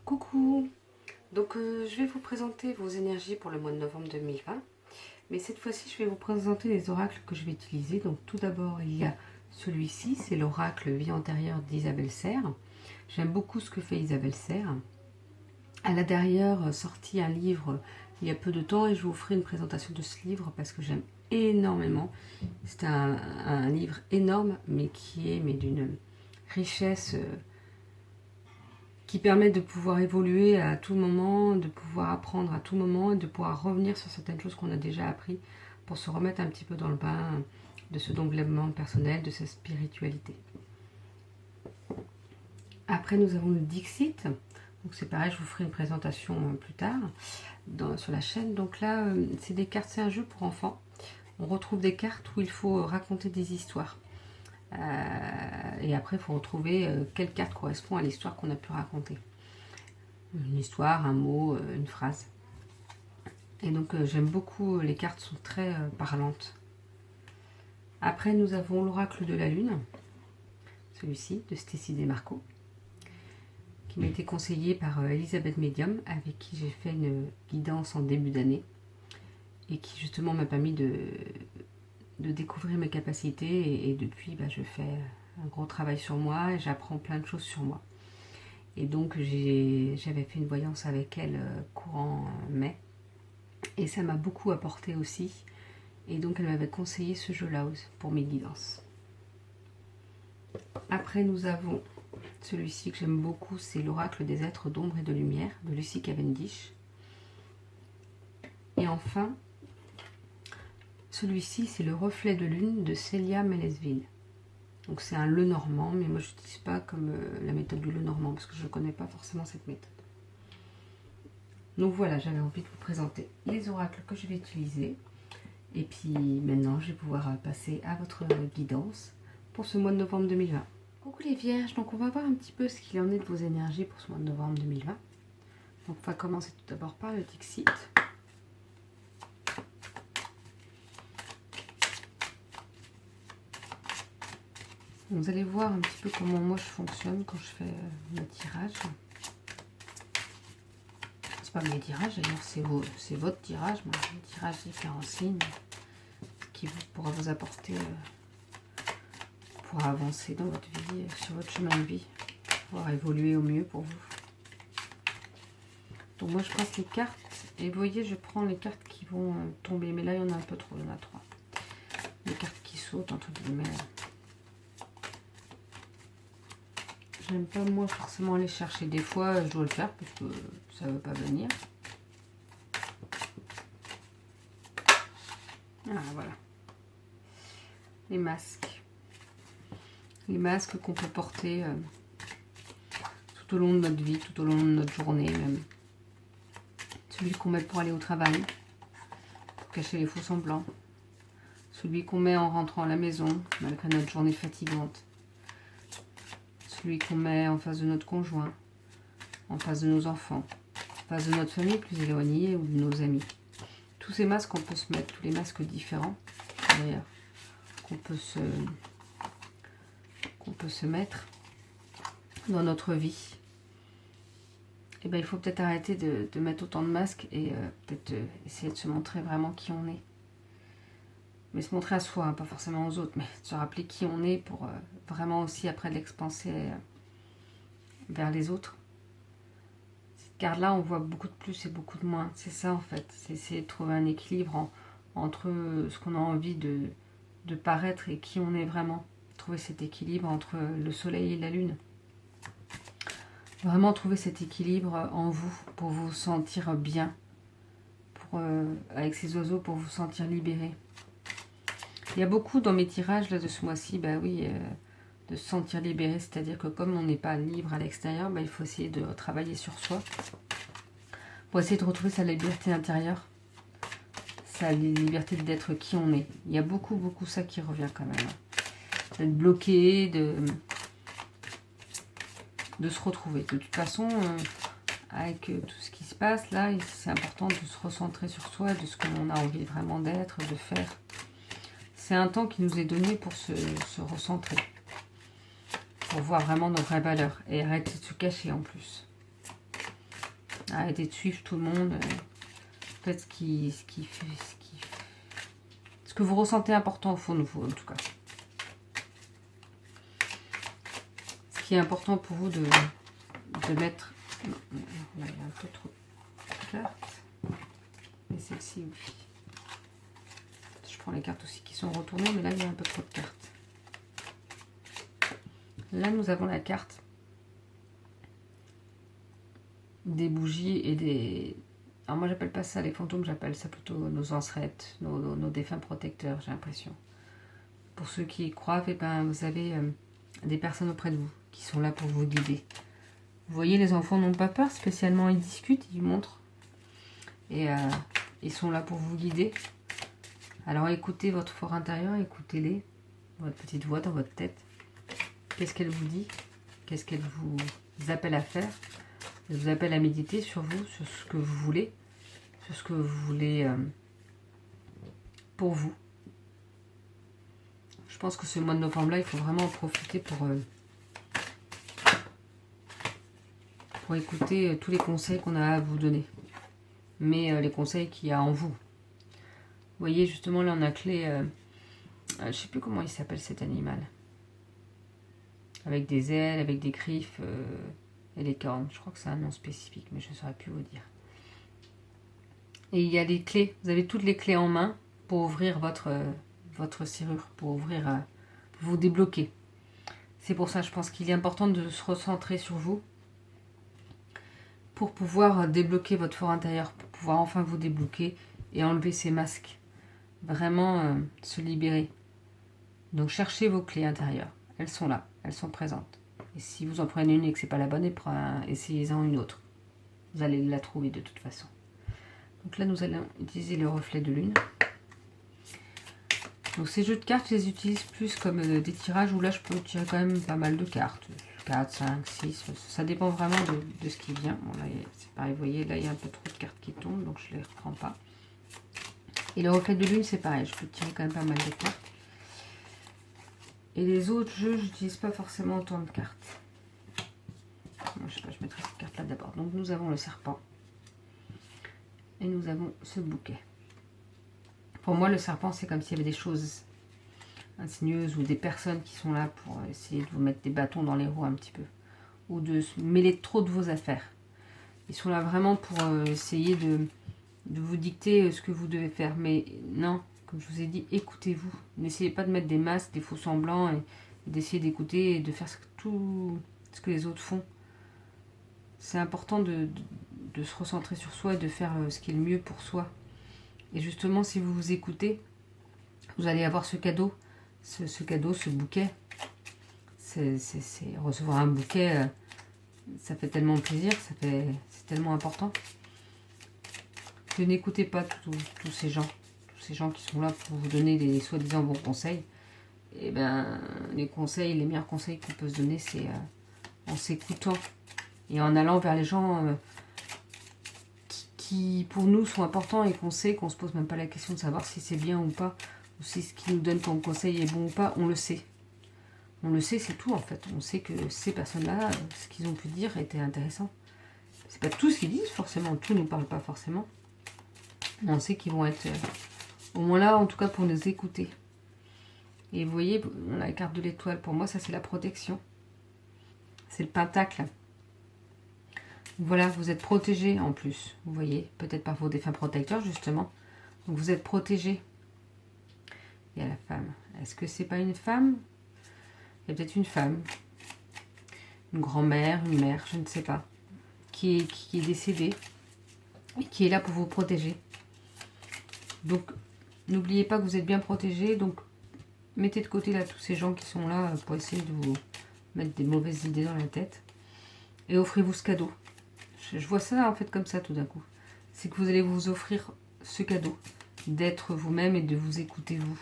Coucou. Donc je vais vous présenter vos énergies pour le mois de novembre 2020. Mais cette fois-ci, je vais vous présenter les oracles que je vais utiliser. Donc tout d'abord, il y a celui-ci, c'est l'oracle Vie antérieure d'Isabelle Serres. J'aime beaucoup ce que fait Isabelle Serres. Elle a d'ailleurs sorti un livre il y a peu de temps et je vous ferai une présentation de ce livre parce que j'aime énormément. C'est un livre énorme, mais qui est d'une richesse qui permet de pouvoir évoluer à tout moment, de pouvoir apprendre à tout moment et de pouvoir revenir sur certaines choses qu'on a déjà appris pour se remettre un petit peu dans le bain de ce développement personnel, de sa spiritualité. Après, nous avons le Dixit. Donc c'est pareil, je vous ferai une présentation plus tard sur la chaîne. Donc là, c'est des cartes, c'est un jeu pour enfants. On retrouve des cartes où il faut raconter des histoires. Et après, il faut retrouver quelle carte correspond à l'histoire qu'on a pu raconter. Une histoire, un mot, une phrase. Et donc, j'aime beaucoup, les cartes sont très parlantes. Après, nous avons l'oracle de la lune, celui-ci, de Stécie Desmarco, qui m'a été conseillé par Elisabeth Medium, avec qui j'ai fait une guidance en début d'année, et qui justement m'a permis de découvrir mes capacités, et depuis, je fais un gros travail sur moi, et j'apprends plein de choses sur moi. Et donc, j'avais fait une voyance avec elle courant mai, et ça m'a beaucoup apporté aussi. Et donc, elle m'avait conseillé ce jeu-là pour mes guidances. Après, nous avons celui-ci que j'aime beaucoup, c'est l'oracle des êtres d'ombre et de lumière de Lucy Cavendish. Et enfin, celui-ci, c'est le reflet de lune de Célia Melesville. Donc c'est un Lenormand, mais moi je n'utilise pas comme la méthode du Lenormand parce que je ne connais pas forcément cette méthode. Donc voilà, j'avais envie de vous présenter les oracles que je vais utiliser. Et puis maintenant, je vais pouvoir passer à votre guidance pour ce mois de novembre 2020. Coucou les vierges, donc on va voir un petit peu ce qu'il en est de vos énergies pour ce mois de novembre 2020. Donc on va commencer tout d'abord par le Dixit. Vous allez voir un petit peu comment moi je fonctionne quand je fais mes tirages. C'est pas mes tirages, d'ailleurs c'est votre tirage, mais un tirage différents signes qui pourra vous apporter pour avancer dans votre vie, sur votre chemin de vie, pouvoir évoluer au mieux pour vous. Donc moi je passe les cartes et vous voyez je prends les cartes qui vont tomber, mais là il y en a un peu trop, il y en a 3. Les cartes qui sautent entre guillemets. J'aime pas moi forcément aller chercher. Des fois je dois le faire parce que ça ne veut pas venir. Ah voilà. Les masques. Les masques qu'on peut porter tout au long de notre vie, tout au long de notre journée même. Celui qu'on met pour aller au travail, pour cacher les faux semblants. Celui qu'on met en rentrant à la maison, malgré notre journée fatigante. Celui qu'on met en face de notre conjoint, en face de nos enfants, en face de notre famille plus éloignée ou de nos amis. Tous ces masques qu'on peut se mettre, tous les masques différents d'ailleurs, qu'on peut se mettre dans notre vie. Et bien il faut peut-être arrêter de mettre autant de masques et peut-être essayer de se montrer vraiment qui on est. Mais se montrer à soi, hein, pas forcément aux autres, mais se rappeler qui on est pour vraiment aussi après l'expanser vers les autres. Cette carte-là, on voit beaucoup de plus et beaucoup de moins. C'est ça en fait, c'est essayer de trouver un équilibre entre ce qu'on a envie de paraître et qui on est vraiment. Trouver cet équilibre entre le soleil et la lune. Vraiment trouver cet équilibre en vous pour vous sentir bien, avec ces oiseaux pour vous sentir libéré. Il y a beaucoup dans mes tirages là, de ce mois-ci, de se sentir libéré, c'est-à-dire que comme on n'est pas libre à l'extérieur, il faut essayer de travailler sur soi pour essayer de retrouver sa liberté intérieure, sa liberté d'être qui on est. Il y a beaucoup ça qui revient quand même. D'être bloqué, de se retrouver. De toute façon, avec tout ce qui se passe là, c'est important de se recentrer sur soi, de ce que l'on a envie vraiment d'être, de faire. C'est un temps qui nous est donné pour se recentrer, pour voir vraiment nos vraies valeurs et arrêter de se cacher en plus. Arrêtez de suivre tout le monde. Faites ce que vous ressentez important au fond de vous, en tout cas. Ce qui est important pour vous de mettre... Non, là, il y a un peu trop de cartes. Et celle-ci, oui. Je prends les cartes aussi qui sont retournées, mais là, il y a un peu trop de cartes. Là, nous avons la carte des bougies et des... Alors moi, j'appelle pas ça les fantômes, j'appelle ça plutôt nos ancêtres, nos défunts protecteurs, j'ai l'impression. Pour ceux qui y croient, eh ben, vous avez des personnes auprès de vous qui sont là pour vous guider. Vous voyez, les enfants n'ont pas peur, spécialement, ils discutent, ils montrent. Et ils sont là pour vous guider. Alors écoutez votre fort intérieur, écoutez-les, votre petite voix dans votre tête. Qu'est-ce qu'elle vous dit? Qu'est-ce qu'elle vous appelle à faire? Elle vous appelle à méditer sur vous, sur ce que vous voulez, sur ce que vous voulez pour vous. Je pense que ce mois de novembre-là, il faut vraiment en profiter pour écouter tous les conseils qu'on a à vous donner. Mais les conseils qu'il y a en vous. Vous voyez, justement, là, on a clé... je ne sais plus comment il s'appelle cet animal. Avec des ailes, avec des griffes et des cornes. Je crois que c'est un nom spécifique, mais je ne saurais plus vous dire. Et il y a des clés. Vous avez toutes les clés en main pour ouvrir votre serrure, pour ouvrir, pour vous débloquer. C'est pour ça, je pense qu'il est important de se recentrer sur vous pour pouvoir débloquer votre fort intérieur, pour pouvoir enfin vous débloquer et enlever ces masques. Vraiment se libérer. Donc cherchez vos clés intérieures. Elles sont là, elles sont présentes. Et si vous en prenez une et que ce n'est pas la bonne, essayez-en une autre. Vous allez la trouver de toute façon. Donc là, nous allons utiliser le reflet de lune. Donc ces jeux de cartes, je les utilise plus comme des tirages où là, je peux tirer quand même pas mal de cartes. 4, 5, 6, ça dépend vraiment de ce qui vient. Bon là, c'est pareil, vous voyez, là, il y a un peu trop de cartes qui tombent, donc je ne les reprends pas. Et le reflet de lune, c'est pareil, je peux tirer quand même pas mal de cartes. Et les autres jeux, je n'utilise pas forcément autant de cartes. Bon, je sais pas, je mettrai cette carte là d'abord. Donc nous avons le serpent. Et nous avons ce bouquet. Pour moi, le serpent, c'est comme s'il y avait des choses insidieuses ou des personnes qui sont là pour essayer de vous mettre des bâtons dans les roues un petit peu. Ou de se mêler trop de vos affaires. Ils sont là vraiment pour essayer de vous dicter ce que vous devez faire. Mais non, comme je vous ai dit, écoutez-vous. N'essayez pas de mettre des masques, des faux semblants et d'essayer d'écouter et de faire tout ce que les autres font. C'est important de se recentrer sur soi et de faire ce qui est le mieux pour soi. Et justement, si vous vous écoutez, vous allez avoir ce cadeau, ce cadeau, ce bouquet. C'est recevoir un bouquet, ça fait tellement plaisir, c'est tellement important. Que n'écoutez pas tous ces gens qui sont là pour vous donner des soi-disant bons conseils. Et ben, les meilleurs conseils qu'on peut se donner, c'est en s'écoutant et en allant vers les gens qui pour nous sont importants et qu'on sait, qu'on se pose même pas la question de savoir si c'est bien ou pas, ou si ce qu'ils nous donnent comme conseil est bon ou pas, on le sait. On le sait, c'est tout en fait. On sait que ces personnes-là, ce qu'ils ont pu dire était intéressant. C'est pas tout ce qu'ils disent forcément, tout ne nous parle pas forcément. On sait qu'ils vont être au moins là, en tout cas pour nous écouter. Et vous voyez, on a la carte de l'étoile. Pour moi, ça c'est la protection. C'est le pentacle. Voilà, vous êtes protégé en plus. Vous voyez, peut-être par vos défunts protecteurs justement. Donc vous êtes protégé. Il y a la femme. Est-ce que c'est pas une femme? Il y a peut-être une femme. Une grand-mère, une mère, je ne sais pas. Qui est décédée. Et qui est là pour vous protéger. Donc, n'oubliez pas que vous êtes bien protégé. Donc, mettez de côté là tous ces gens qui sont là pour essayer de vous mettre des mauvaises idées dans la tête. Et offrez-vous ce cadeau. Je vois ça en fait comme ça tout d'un coup. C'est que vous allez vous offrir ce cadeau. D'être vous-même et de vous écouter vous.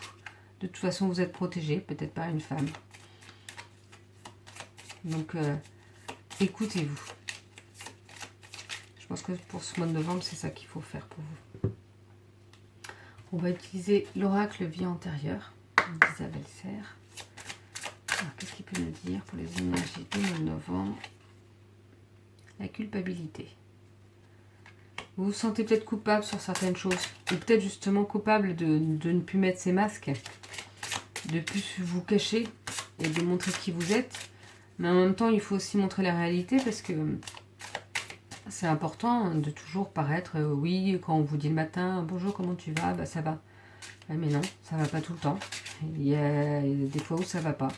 De toute façon, vous êtes protégé, peut-être par une femme. Donc, écoutez-vous. Je pense que pour ce mois de novembre, c'est ça qu'il faut faire pour vous. On va utiliser l'oracle vie antérieure d'Isabelle Serre. Alors, qu'est-ce qu'il peut nous dire pour les énergies du mois de novembre? La culpabilité. Vous vous sentez peut-être coupable sur certaines choses. Ou peut-être justement coupable de ne plus mettre ces masques. De plus vous cacher et de montrer qui vous êtes. Mais en même temps, il faut aussi montrer la réalité parce que c'est important de toujours paraître, oui, quand on vous dit le matin, bonjour, comment tu vas? Bah ça va. Ouais, mais non, ça va pas tout le temps. Il y a des fois où ça va pas.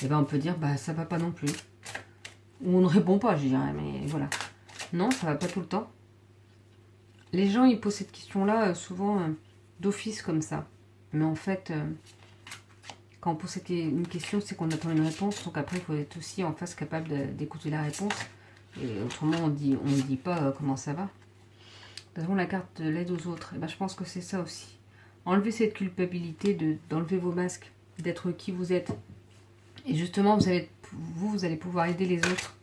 Et ben on peut dire, bah ça va pas non plus. Ou on ne répond pas, je dirais, mais voilà. Non, ça va pas tout le temps. Les gens, ils posent cette question-là souvent d'office comme ça. Mais en fait, quand on pose une question, c'est qu'on attend une réponse. Donc après, il faut être aussi en face capable d'écouter la réponse. Et autrement, on ne dit pas comment ça va. Nous avons la carte de l'aide aux autres. Et ben, je pense que c'est ça aussi. Enlevez cette culpabilité d'enlever vos masques, d'être qui vous êtes. Et justement, vous allez pouvoir aider les autres.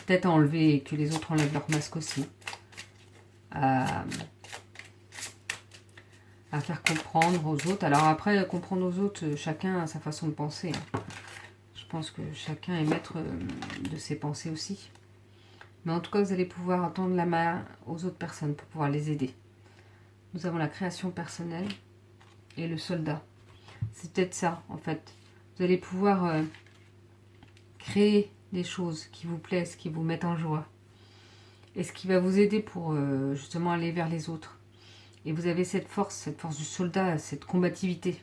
Peut-être à enlever et que les autres enlèvent leur masque aussi. À faire comprendre aux autres. Alors après, comprendre aux autres, chacun a sa façon de penser. Je pense que chacun est maître de ses pensées aussi. Mais en tout cas, vous allez pouvoir tendre la main aux autres personnes pour pouvoir les aider. Nous avons la création personnelle et le soldat. C'est peut-être ça, en fait. Vous allez pouvoir créer des choses qui vous plaisent, qui vous mettent en joie. Et ce qui va vous aider pour justement aller vers les autres. Et vous avez cette force du soldat, cette combativité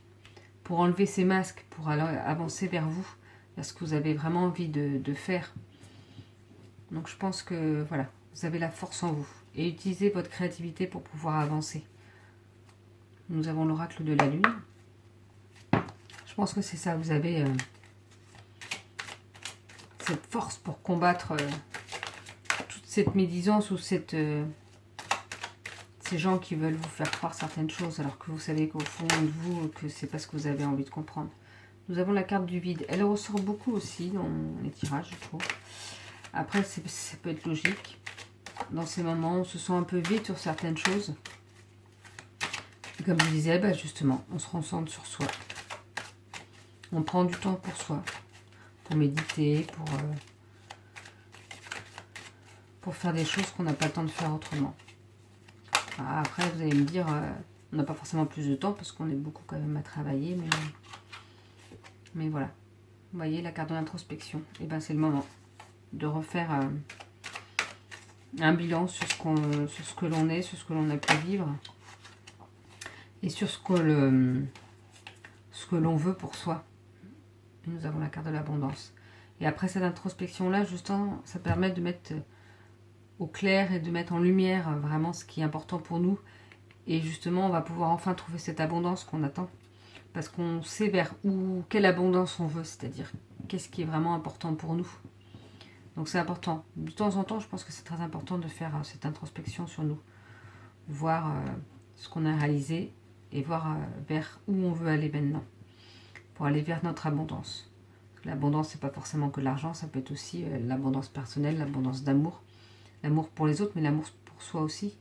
pour enlever ces masques, pour aller avancer vers vous, vers ce que vous avez vraiment envie de faire. Donc je pense que voilà, vous avez la force en vous. Et utilisez votre créativité pour pouvoir avancer. Nous avons l'oracle de la lune. Je pense que c'est ça, vous avez cette force pour combattre toute cette médisance ou ces gens qui veulent vous faire croire certaines choses alors que vous savez qu'au fond de vous, que c'est pas ce que vous avez envie de comprendre. Nous avons la carte du vide. Elle ressort beaucoup aussi dans les tirages, je trouve. Après, ça peut être logique. Dans ces moments, on se sent un peu vide sur certaines choses. Et comme je disais, bah justement, on se concentre sur soi. On prend du temps pour soi. Pour méditer, pour faire des choses qu'on n'a pas le temps de faire autrement. Après, vous allez me dire, on n'a pas forcément plus de temps parce qu'on est beaucoup quand même à travailler. Mais voilà. Vous voyez la carte de l'introspection. Et ben c'est le moment de refaire un bilan sur ce que l'on est, sur ce que l'on a pu vivre et sur ce que l'on veut pour soi. Et nous avons la carte de l'abondance. Et après cette introspection-là, justement, ça permet de mettre au clair et de mettre en lumière vraiment ce qui est important pour nous. Et justement, on va pouvoir enfin trouver cette abondance qu'on attend. Parce qu'on sait vers quelle abondance on veut, c'est-à-dire qu'est-ce qui est vraiment important pour nous. Donc c'est important. De temps en temps, je pense que c'est très important de faire cette introspection sur nous. Voir ce qu'on a réalisé et voir vers où on veut aller maintenant. Pour aller vers notre abondance. L'abondance, c'est pas forcément que l'argent, ça peut être aussi l'abondance personnelle, l'abondance d'amour. L'amour pour les autres, mais l'amour pour soi aussi.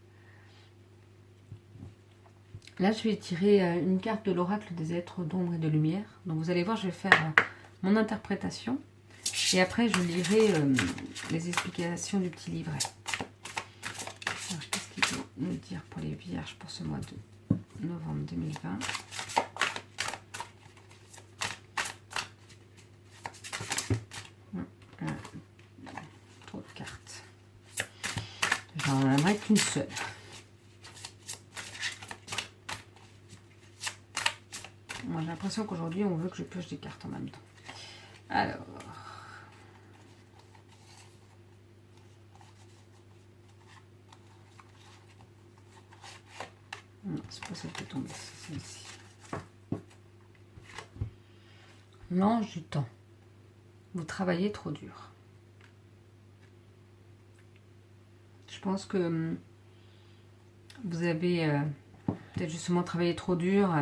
Là, je vais tirer une carte de l'oracle des êtres d'ombre et de lumière. Donc vous allez voir, je vais faire mon interprétation. Et après, je lirai les explications du petit livret. Alors, qu'est-ce qu'il peut nous dire pour les vierges pour ce mois de novembre 2020 ? Trop de cartes. J'en aimerais qu'une seule. Moi, j'ai l'impression qu'aujourd'hui, on veut que je pioche des cartes en même temps. Alors... Non, c'est pas celle qui est tombée, c'est celle-ci. L'ange du temps. Vous travaillez trop dur. Je pense que vous avez peut-être justement travaillé trop dur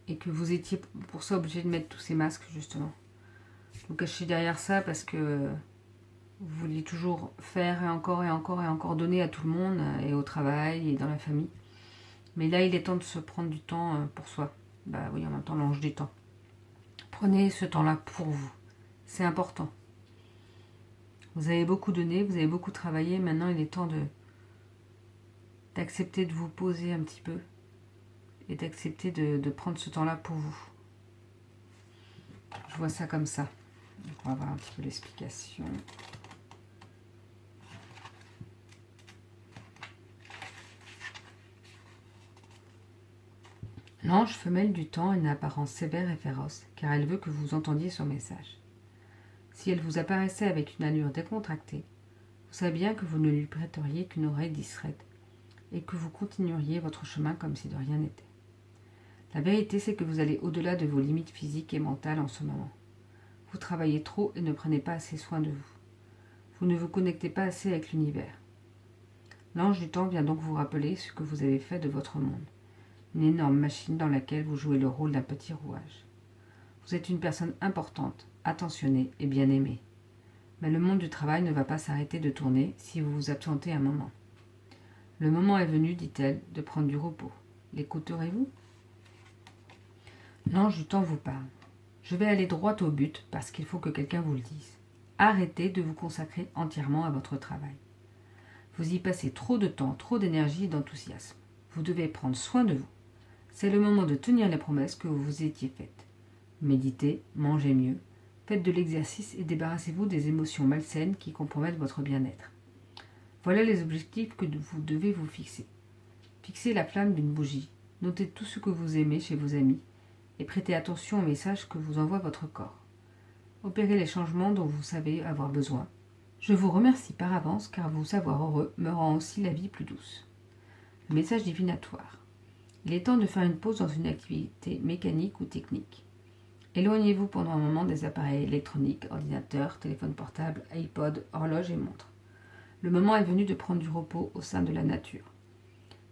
et que vous étiez pour ça obligé de mettre tous ces masques, justement. Vous cachez derrière ça parce que vous vouliez toujours faire et encore et encore et encore donner à tout le monde et au travail et dans la famille. Mais là, il est temps de se prendre du temps pour soi. Bah oui, en même temps, l'ange du temps. Prenez ce temps-là pour vous. C'est important. Vous avez beaucoup donné, vous avez beaucoup travaillé. Maintenant, il est temps d'accepter de vous poser un petit peu et d'accepter de prendre ce temps-là pour vous. Je vois ça comme ça. Donc on va voir un petit peu l'explication. L'ange femelle du temps a une apparence sévère et féroce, car elle veut que vous entendiez son message. Si elle vous apparaissait avec une allure décontractée, vous savez bien que vous ne lui prêteriez qu'une oreille distraite et que vous continueriez votre chemin comme si de rien n'était. La vérité, c'est que vous allez au-delà de vos limites physiques et mentales en ce moment. Vous travaillez trop et ne prenez pas assez soin de vous. Vous ne vous connectez pas assez avec l'univers. L'ange du temps vient donc vous rappeler ce que vous avez fait de votre monde. Une énorme machine dans laquelle vous jouez le rôle d'un petit rouage. Vous êtes une personne importante, attentionnée et bien aimée. Mais le monde du travail ne va pas s'arrêter de tourner si vous vous absentez un moment. Le moment est venu, dit-elle, de prendre du repos. L'écouterez-vous ? L'ange du temps vous parle. Je vais aller droit au but parce qu'il faut que quelqu'un vous le dise. Arrêtez de vous consacrer entièrement à votre travail. Vous y passez trop de temps, trop d'énergie et d'enthousiasme. Vous devez prendre soin de vous. C'est le moment de tenir les promesses que vous vous étiez faites. Méditez, mangez mieux, faites de l'exercice et débarrassez-vous des émotions malsaines qui compromettent votre bien-être. Voilà les objectifs que vous devez vous fixer. Fixez la flamme d'une bougie, notez tout ce que vous aimez chez vos amis et prêtez attention aux messages que vous envoie votre corps. Opérez les changements dont vous savez avoir besoin. Je vous remercie par avance car vous savoir heureux me rend aussi la vie plus douce. Le message divinatoire. Il est temps de faire une pause dans une activité mécanique ou technique. Éloignez-vous pendant un moment des appareils électroniques, ordinateurs, téléphones portables, iPod, horloges et montres. Le moment est venu de prendre du repos au sein de la nature.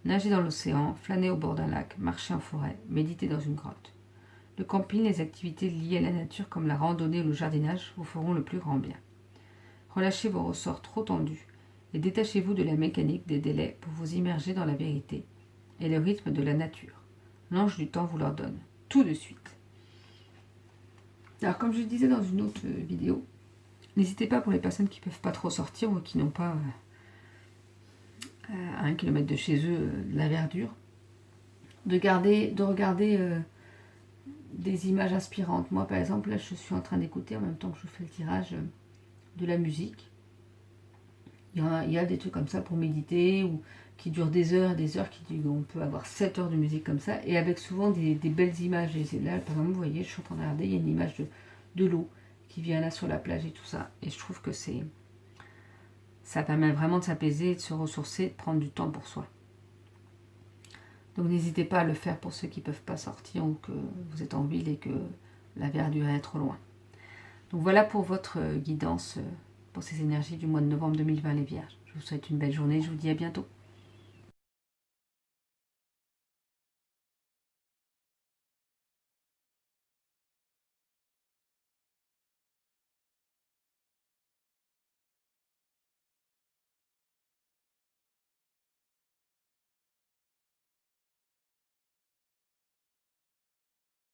Nagez dans l'océan, flânez au bord d'un lac, marchez en forêt, méditez dans une grotte. Le camping, les activités liées à la nature comme la randonnée ou le jardinage vous feront le plus grand bien. Relâchez vos ressorts trop tendus et détachez-vous de la mécanique des délais pour vous immerger dans la vérité et le rythme de la nature. L'ange du temps vous l'ordonne, tout de suite. Alors comme je le disais dans une autre vidéo, n'hésitez pas pour les personnes qui ne peuvent pas trop sortir ou qui n'ont pas à 1 kilomètre de chez eux de la verdure, de regarder des images inspirantes. Moi par exemple, là je suis en train d'écouter en même temps que je fais le tirage de la musique. Il y a des trucs comme ça pour méditer ou qui durent des heures, on peut avoir 7 heures de musique comme ça, et avec souvent des belles images. Et là, par exemple, vous voyez, je suis en train de regarder, il y a une image de l'eau qui vient là sur la plage et tout ça. Et je trouve que ça permet vraiment de s'apaiser, de se ressourcer, de prendre du temps pour soi. Donc n'hésitez pas à le faire pour ceux qui ne peuvent pas sortir ou que vous êtes en ville et que la verdure est trop loin. Donc voilà pour votre guidance pour ces énergies du mois de novembre 2020, les Vierges. Je vous souhaite une belle journée, je vous dis à bientôt.